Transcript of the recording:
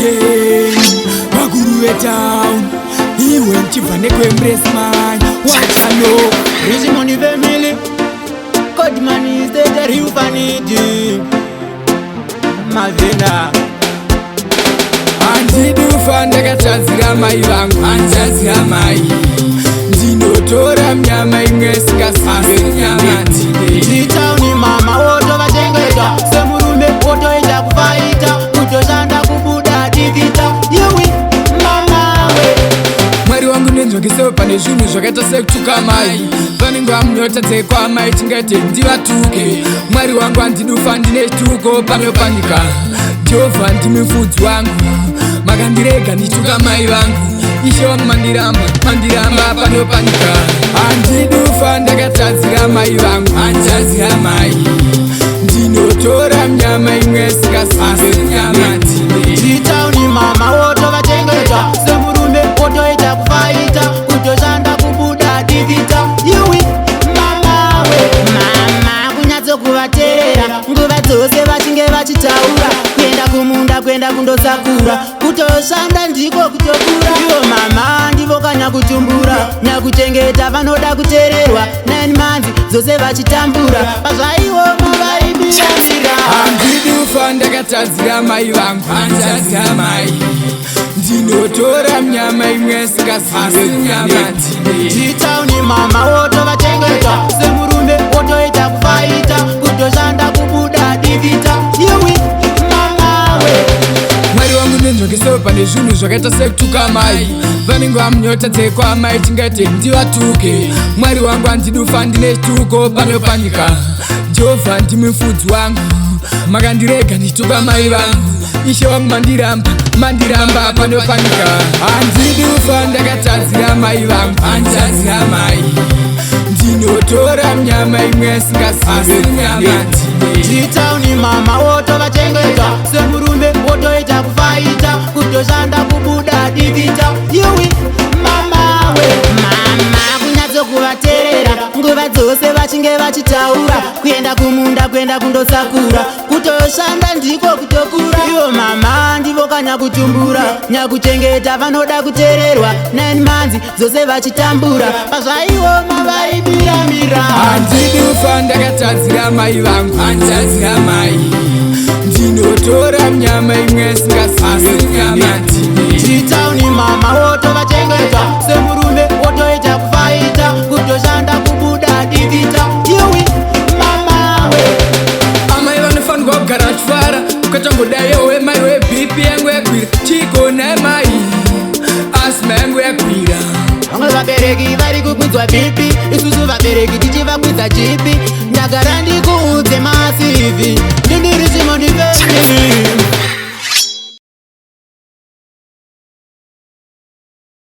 again. Maguru town. He went to embrace man. What I know. Rich money family. God money is the real funny. Mavina. Andidufandaka tadzira mai vangu anzazira mai ndinotora mnyama imwe singasise nyama dzine nditauni mama wotovachengeta semurume wotoita kufaita kutoshanda kubuda divita yewi mama we mwari wangu nenzvokesewo pane zvinhu zvakaita sekutuka mai vanenge vamunotadze kwamai tingati ndivatuke mwari wangu andidufa ndine chituko panopanyika jehovha ndimi mufudzi wangu makandirega ndichuka mai vangu ishe wangu mandiramba panopanyika andidufa ndakatadzira mai vangu anzazira mai ndinotora mnyama imwe singasise nyama dzine nditauni mama wotovachengeta semurume wotoita kufaita kutoshanda kubuda divita yewi mama we mama kunyatsokuvateerera nguva dzose vachinge vachitaura kuenda kumunda kuenda kundosakura kutoshanda ndiko kutokura ivo mama ndivo kanyakutumbura nyakuchengeta vanoda kuteererwa 9 manzi dzose vachitambura pazvaivo mavaibiramira andidufa ndakatadzira mai vangu anzazira mai ndinotora mnyama imwe singasise nyama dzine nditauni mama wotovachengeta semurume wotoita kufaita kutoshanda kubuda divita yewi mama we mwari wangu nenzvokesewo pane zvinhu zvakaita sekutuka mai vanenge vamunyotadze kwamai tingati ndivatuke mwari wangu andidufa ndine chituko panopanyika jehovha ndimi mufudzi wangu makandirega ndituka mai vangu ishe wangu mandiramba panopanyika andidufa ndakatadzira mai vangu anzazira mai ndinotora mnyama imwe singasise nyama dzine nditauni mama wotovachengeta semurume wotoita kufaita kutoshanda kubuda divita yewi mama we mama kunyatsokuvateerera nguva dzose vachinge vachitaura kuenda kumunda kuenda kundosakura kutoshanda ndiko kutokura ivo mama ndivo kanyakutumbura nyakuchengeta vanoda kuteererwa 9 manzi dzose vachitambura pazvaivo mavaibiramira andidufa ndakatadzira mai vangu anzazira mai ndinotora mnyama imwe singasise nyama dzine nditauni mama wotovachengeta semurume wotoita kufaita kutoshanda kubuda divita yewi mama we amai vanofanirwa kugara vachifara ukatangodayowe mai webp yangu yakwira chigona mai asima yangu yakwira vamwe vabereki vari kukwidzwa bp isusu vabereki tichivakwidza jipi ndagara ndikuudze masivi ndindiri chimondiveni